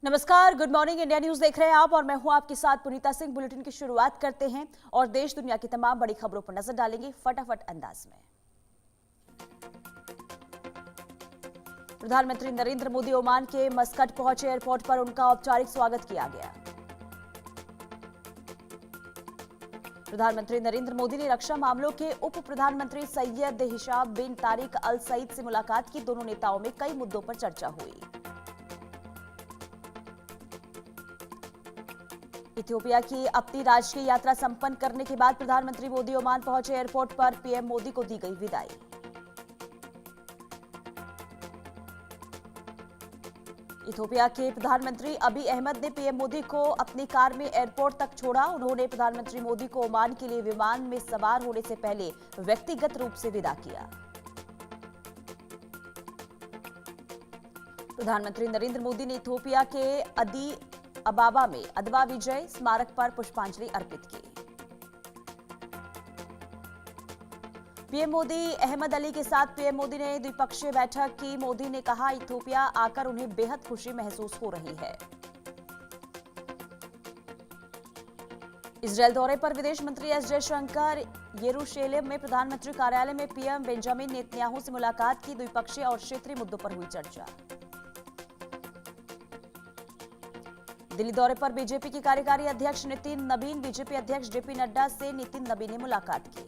नमस्कार, good morning India news देख रहे हैं आप और मैं हूं आपके साथ पुनीता सिंह। बुलेटिन की शुरुआत करते हैं और देश दुनिया की तमाम बड़ी खबरों पर नजर डालेंगे फटाफट अंदाज में। प्रधानमंत्री नरेंद्र मोदी ओमान के मस्कट पहुंचे। एयरपोर्ट पर उनका औपचारिक स्वागत किया गया। प्रधानमंत्री नरेंद्र मोदी ने रक्षा मामलों के उप प्रधानमंत्री सैयद हिशाम बिन तारिक अल सईद से मुलाकात की। दोनों नेताओं में कई मुद्दों पर चर्चा हुई। इथियोपिया की अपनी राजकीय यात्रा संपन्न करने के बाद प्रधानमंत्री मोदी ओमान पहुंचे। एयरपोर्ट पर पीएम मोदी को दी गई विदाई। इथियोपिया के प्रधानमंत्री अबी अहमद ने पीएम मोदी को अपनी कार में एयरपोर्ट तक छोड़ा। उन्होंने प्रधानमंत्री मोदी को ओमान के लिए विमान में सवार होने से पहले व्यक्तिगत रूप से विदा किया। प्रधानमंत्री नरेंद्र मोदी ने इथियोपिया के अदी अबाबा में अदवा विजय स्मारक पर पुष्पांजलि अर्पित की। पीएम मोदी अहमद अली के साथ पीएम मोदी ने द्विपक्षीय बैठक की। मोदी ने कहा इथियोपिया आकर उन्हें बेहद खुशी महसूस हो रही है। इजरायल दौरे पर विदेश मंत्री एस जयशंकर यरूशलेम में प्रधानमंत्री कार्यालय में पीएम बेंजामिन नेतन्याहू से मुलाकात की। द्विपक्षीय और क्षेत्रीय मुद्दों पर हुई चर्चा। दिल्ली दौरे पर बीजेपी की कार्यकारी अध्यक्ष नितिन नबीन, बीजेपी अध्यक्ष जेपी नड्डा से नितिन नबीन ने मुलाकात की।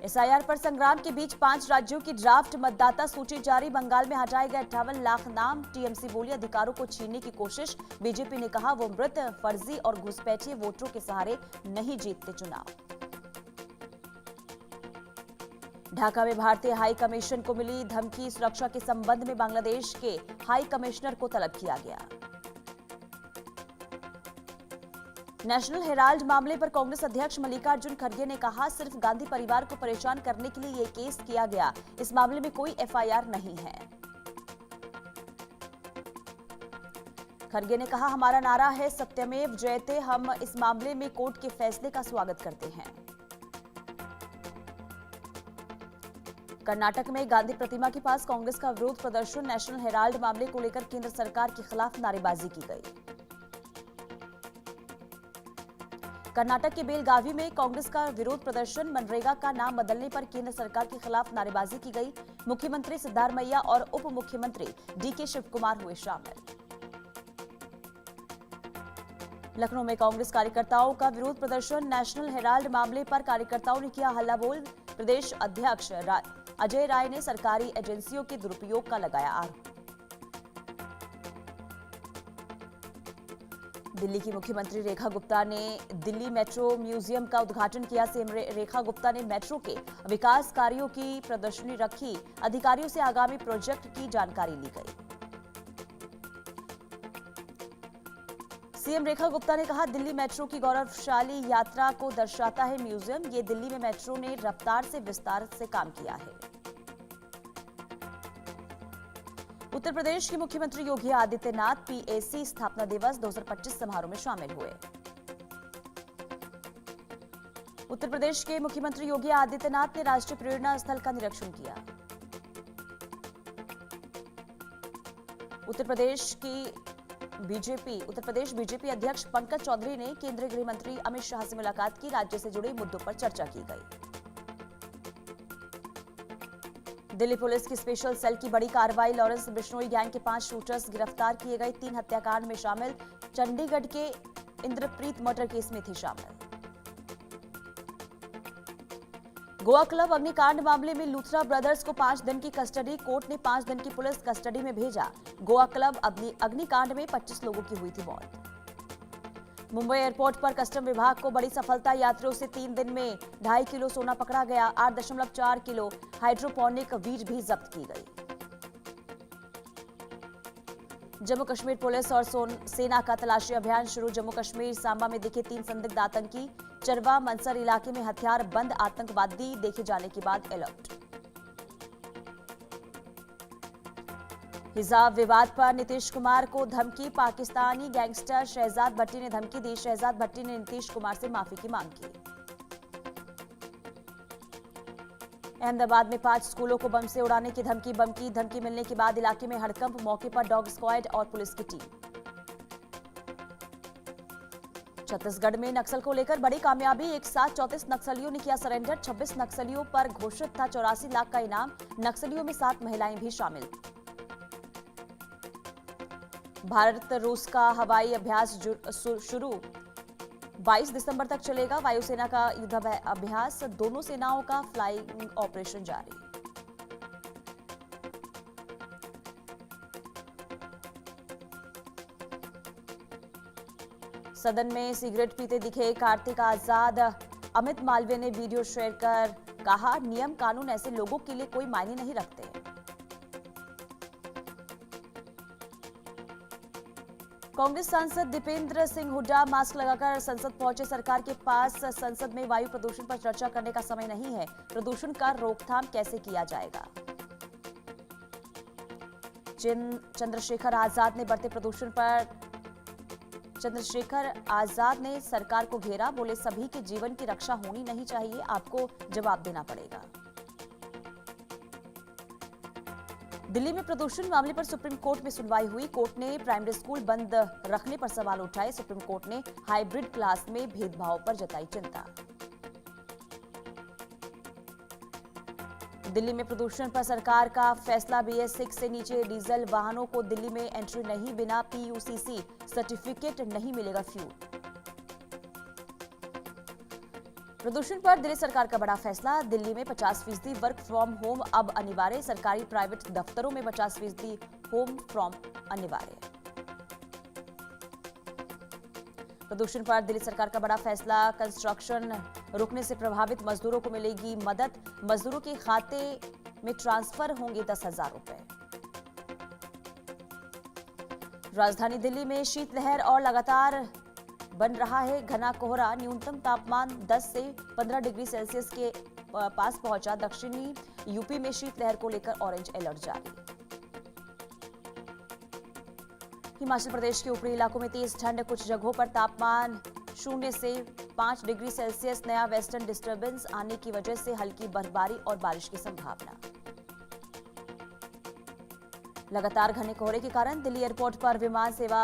एसआईआर पर संग्राम के बीच 5 राज्यों की ड्राफ्ट मतदाता सूची जारी। बंगाल में हटाए गए 58 लाख नाम। टीएमसी बोली अधिकारों को छीनने की कोशिश। बीजेपी ने कहा वो मृत, फर्जी और घुसपैठिए वोटरों के सहारे नहीं जीतते चुनाव। ढाका में भारतीय हाई कमीशन को मिली धमकी। सुरक्षा के संबंध में बांग्लादेश के हाई कमिश्नर को तलब किया गया। नेशनल हेराल्ड मामले पर कांग्रेस अध्यक्ष मल्लिकार्जुन खड़गे ने कहा सिर्फ गांधी परिवार को परेशान करने के लिए ये केस किया गया। इस मामले में कोई एफआईआर नहीं है। खड़गे ने कहा हमारा नारा है सत्यमेव जयते। हम इस मामले में कोर्ट के फैसले का स्वागत करते हैं। कर्नाटक में गांधी प्रतिमा के पास कांग्रेस का विरोध प्रदर्शन। नेशनल हेराल्ड मामले को लेकर केंद्र सरकार के खिलाफ नारेबाजी की गई। कर्नाटक के बेलगावी में कांग्रेस का विरोध प्रदर्शन। मनरेगा का नाम बदलने पर केंद्र सरकार के खिलाफ नारेबाजी की गई। मुख्यमंत्री सिद्धारमैया और उप मुख्यमंत्री डीके शिवकुमार हुए शामिल। लखनऊ में कांग्रेस कार्यकर्ताओं का विरोध प्रदर्शन। नेशनल हेराल्ड मामले पर कार्यकर्ताओं ने किया हल्ला बोल। प्रदेश अध्यक्ष अजय राय ने सरकारी एजेंसियों के दुरुपयोग का लगाया आरोप। दिल्ली की मुख्यमंत्री रेखा गुप्ता ने दिल्ली मेट्रो म्यूजियम का उद्घाटन किया। सीएम रेखा गुप्ता ने मेट्रो के विकास कार्यों की प्रदर्शनी रखी। अधिकारियों से आगामी प्रोजेक्ट की जानकारी ली गई। सीएम रेखा गुप्ता ने कहा दिल्ली मेट्रो की गौरवशाली यात्रा को दर्शाता है म्यूजियम। ये दिल्ली में मेट्रो ने रफ्तार से विस्तार से काम किया है। उत्तर प्रदेश के मुख्यमंत्री योगी आदित्यनाथ पीएसी स्थापना दिवस 2025 समारोह में शामिल हुए। उत्तर प्रदेश के मुख्यमंत्री योगी आदित्यनाथ ने राष्ट्रीय प्रेरणा स्थल का निरीक्षण किया। उत्तर प्रदेश बीजेपी अध्यक्ष पंकज चौधरी ने केंद्रीय गृह मंत्री अमित शाह से मुलाकात की। राज्य से जुड़े मुद्दों पर चर्चा की गई। दिल्ली पुलिस की स्पेशल सेल की बड़ी कार्रवाई। लॉरेंस बिश्नोई गैंग के 5 शूटर्स गिरफ्तार किए गए। 3 हत्याकांड में शामिल। चंडीगढ़ के इंद्रप्रीत मर्डर केस में थे शामिल। गोवा क्लब अग्निकांड मामले में लूथरा ब्रदर्स को 5 दिन की कस्टडी। कोर्ट ने 5 दिन की पुलिस कस्टडी में भेजा। गोवा क्लब अग्निकांड में 25 लोगों की हुई थी मौत। मुंबई एयरपोर्ट पर कस्टम विभाग को बड़ी सफलता। यात्रियों से 3 दिन में 2.5 किलो सोना पकड़ा गया। 8.4 किलो हाइड्रोपोनिक वीज भी जब्त की गई। जम्मू कश्मीर पुलिस और सेना का तलाशी अभियान शुरू। जम्मू कश्मीर सांबा में दिखे 3 संदिग्ध आतंकी। चरवा मनसर इलाके में हथियार बंद आतंकवादी देखे जाने के बाद अलर्ट। हिजाब विवाद पर नीतीश कुमार को धमकी। पाकिस्तानी गैंगस्टर शहजाद भट्टी ने धमकी दी। शहजाद भट्टी ने नीतीश कुमार से माफी की मांग की। अहमदाबाद में 5 स्कूलों को बम से उड़ाने की धमकी मिलने के बाद इलाके में हड़कंप। मौके पर डॉग स्क्वाड और पुलिस की टीम। छत्तीसगढ़ में नक्सल को लेकर बड़ी कामयाबी। एक साथ 34 नक्सलियों ने किया सरेंडर। 26 नक्सलियों पर घोषित था 84 लाख का इनाम। नक्सलियों में 7 महिलाएं भी शामिल। भारत रूस का हवाई अभ्यास शुरू। 22 दिसंबर तक चलेगा वायुसेना का युद्धाभ्यास। दोनों सेनाओं का फ्लाइंग ऑपरेशन जारी। सदन में सिगरेट पीते दिखे कार्तिक आजाद। अमित मालवीय ने वीडियो शेयर कर कहा, नियम कानून ऐसे लोगों के लिए कोई मायने नहीं रखते। कांग्रेस सांसद दीपेंद्र सिंह हुड्डा मास्क लगाकर संसद पहुंचे। सरकार के पास संसद में वायु प्रदूषण पर चर्चा करने का समय नहीं है। प्रदूषण का रोकथाम कैसे किया जाएगा। चंद्रशेखर आजाद ने बढ़ते प्रदूषण पर सरकार को घेरा। बोले, सभी के जीवन की रक्षा होनी नहीं चाहिए, आपको जवाब देना पड़ेगा। दिल्ली में प्रदूषण मामले पर सुप्रीम कोर्ट में सुनवाई हुई। कोर्ट ने प्राइमरी स्कूल बंद रखने पर सवाल उठाए। सुप्रीम कोर्ट ने हाइब्रिड क्लास में भेदभाव पर जताई चिंता। दिल्ली में प्रदूषण पर सरकार का फैसला। BS6 से नीचे डीजल वाहनों को दिल्ली में एंट्री नहीं। बिना PUCC सर्टिफिकेट नहीं मिलेगा फ्यूल। प्रदूषण पर दिल्ली सरकार का बड़ा फैसला। दिल्ली में 50% वर्क फ्रॉम होम अब अनिवार्य। सरकारी प्राइवेट दफ्तरों में 50% होम फ्रॉम अनिवार्य। प्रदूषण पर दिल्ली सरकार का बड़ा फैसला। कंस्ट्रक्शन रुकने से प्रभावित मजदूरों को मिलेगी मदद। मजदूरों के खाते में ट्रांसफर होंगे 10,000 रुपए। राजधानी दिल्ली में शीतलहर और लगातार बन रहा है घना कोहरा। न्यूनतम तापमान 10 से 15 डिग्री सेल्सियस के पास पहुंचा। दक्षिणी यूपी में शीतलहर को लेकर ऑरेंज अलर्ट जारी। हिमाचल प्रदेश के ऊपरी इलाकों में तेज ठंड। कुछ जगहों पर तापमान 0 से 5 डिग्री सेल्सियस। नया वेस्टर्न डिस्टर्बेंस आने की वजह से हल्की बर्फबारी और बारिश की संभावना। लगातार घने कोहरे के कारण दिल्ली एयरपोर्ट पर विमान सेवा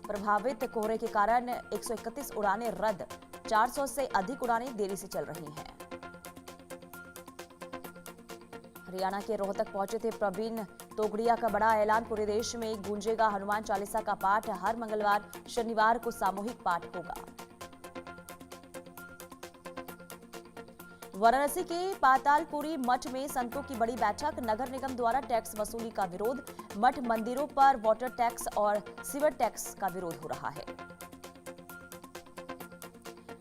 प्रभावित। कोहरे के कारण 131 उड़ानें रद्द। 400 से अधिक उड़ानें देरी से चल रही हैं। हरियाणा के रोहतक पहुंचे थे प्रवीण तोगड़िया का बड़ा ऐलान। पूरे देश में गूंजेगा हनुमान चालीसा का पाठ। हर मंगलवार शनिवार को सामूहिक पाठ होगा। वाराणसी के पातालपुरी मठ में संतों की बड़ी बैठक। नगर निगम द्वारा टैक्स वसूली का विरोध। मठ मंदिरों पर वाटर टैक्स और सीवर टैक्स का विरोध हो रहा है।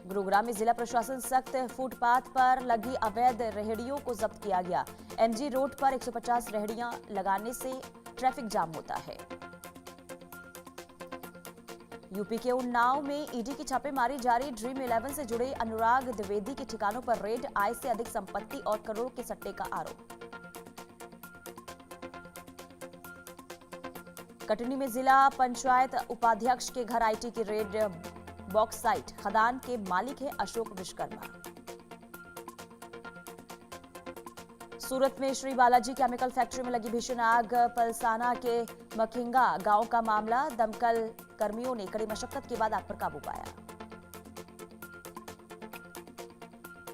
गुरुग्राम में जिला प्रशासन सख्त। फुटपाथ पर लगी अवैध रेहड़ियों को जब्त किया गया। MG रोड पर 150 रेहड़ियां लगाने से ट्रैफिक जाम होता है। यूपी के उन्नाव में ईडी की छापेमारी जारी। ड्रीम 11 से जुड़े अनुराग द्विवेदी के ठिकानों पर रेड। आय से अधिक संपत्ति और करोड़ों के सट्टे का आरोप। कटनी में जिला पंचायत उपाध्यक्ष के घर IT की रेड। बॉक्साइट खदान के मालिक है अशोक विश्वकर्मा। सूरत में श्री बालाजी केमिकल फैक्ट्री में लगी भीषण आग। पलसाना के मखिंगा गांव का मामला। दमकल कर्मियों ने कड़ी मशक्कत के बाद आग पर काबू पाया।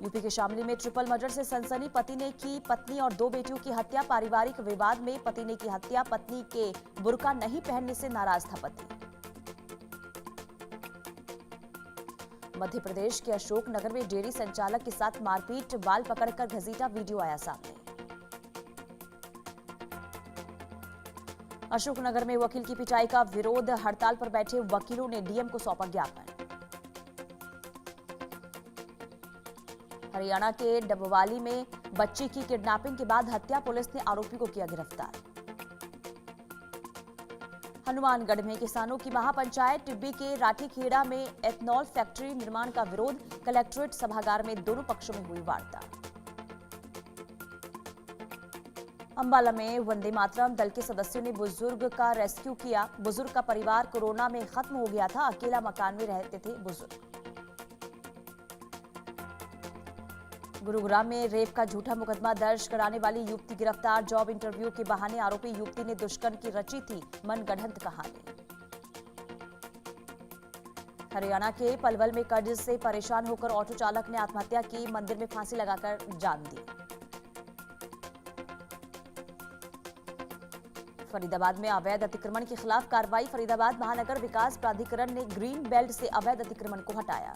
यूपी के शामली में ट्रिपल मर्डर से सनसनी। पति ने की पत्नी और 2 बेटियों की हत्या। पारिवारिक विवाद में पति ने की हत्या। पत्नी के बुर्का नहीं पहनने से नाराज था पति। मध्य प्रदेश के अशोकनगर में डेयरी संचालक के साथ मारपीट। बाल पकड़कर घसीटा वीडियो आया सामने। अशोकनगर में वकील की पिटाई का विरोध। हड़ताल पर बैठे वकीलों ने डीएम को सौंपा ज्ञापन। हरियाणा के डबवाली में बच्ची की किडनैपिंग के बाद हत्या। पुलिस ने आरोपी को किया गिरफ्तार। हनुमानगढ़ में किसानों की महापंचायत। टिब्बी के राठीखेड़ा में एथनॉल फैक्ट्री निर्माण का विरोध। कलेक्ट्रेट सभागार में दोनों पक्षों में हुई वार्ता। अंबाला में वंदे मातरम दल के सदस्यों ने बुजुर्ग का रेस्क्यू किया। बुजुर्ग का परिवार कोरोना में खत्म हो गया था। अकेला मकान में रहते थे बुजुर्ग। गुरुग्राम में रेप का झूठा मुकदमा दर्ज कराने वाली युवती गिरफ्तार। जॉब इंटरव्यू के बहाने आरोपी युवती ने दुष्कर्म की रची थी मनगढ़ंत कहानी। हरियाणा के पलवल में कर्ज से परेशान होकर ऑटो चालक ने आत्महत्या की, मंदिर में फांसी लगाकर जान दी। फरीदाबाद में अवैध अतिक्रमण के खिलाफ कार्रवाई। फरीदाबाद महानगर विकास प्राधिकरण ने ग्रीन बेल्ट से अवैध अतिक्रमण को हटाया।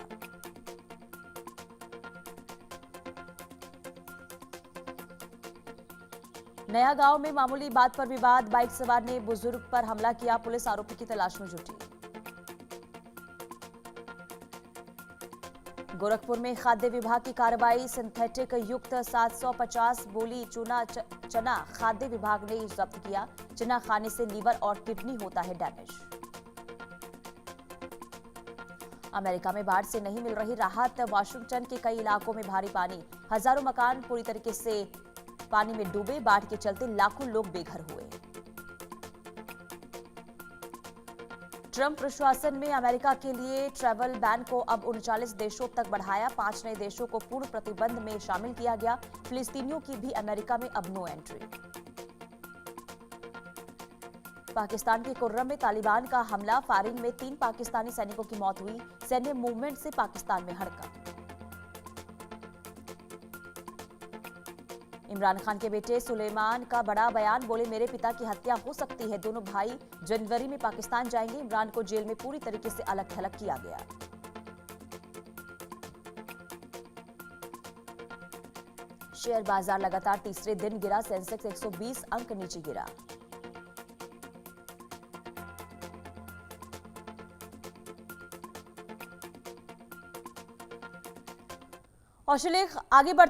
नया गांव में मामूली बात पर विवाद। बाइक सवार ने बुजुर्ग पर हमला किया, पुलिस आरोपी की तलाश में जुटी। गोरखपुर में खाद्य विभाग की कार्रवाई। सिंथेटिक युक्त 750 बोली चना खाद्य विभाग ने जब्त किया। चना खाने से लीवर और किडनी होता है डैमेज। अमेरिका में बाढ़ से नहीं मिल रही राहत। वाशिंगटन के कई इलाकों में भारी पानी, हजारों मकान पूरी तरीके से पानी में डूबे। बाढ़ के चलते लाखों लोग बेघर हुए। ट्रंप प्रशासन में अमेरिका के लिए ट्रैवल बैन को अब 39 देशों तक बढ़ाया। 5 नए देशों को पूर्ण प्रतिबंध में शामिल किया गया। फिलिस्तीनियों की भी अमेरिका में अब नो एंट्री। पाकिस्तान के कुर्रम में तालिबान का हमला। फायरिंग में 3 पाकिस्तानी सैनिकों की मौत हुई। सैन्य मूवमेंट से पाकिस्तान में हड़कंप। इमरान खान के बेटे सुलेमान का बड़ा बयान। बोले, मेरे पिता की हत्या हो सकती है। दोनों भाई जनवरी में पाकिस्तान जाएंगे। इमरान को जेल में पूरी तरीके से अलग थलग किया गया। शेयर बाजार लगातार तीसरे दिन गिरा। सेंसेक्स 120 अंक नीचे गिरा। और आगे बढ़ते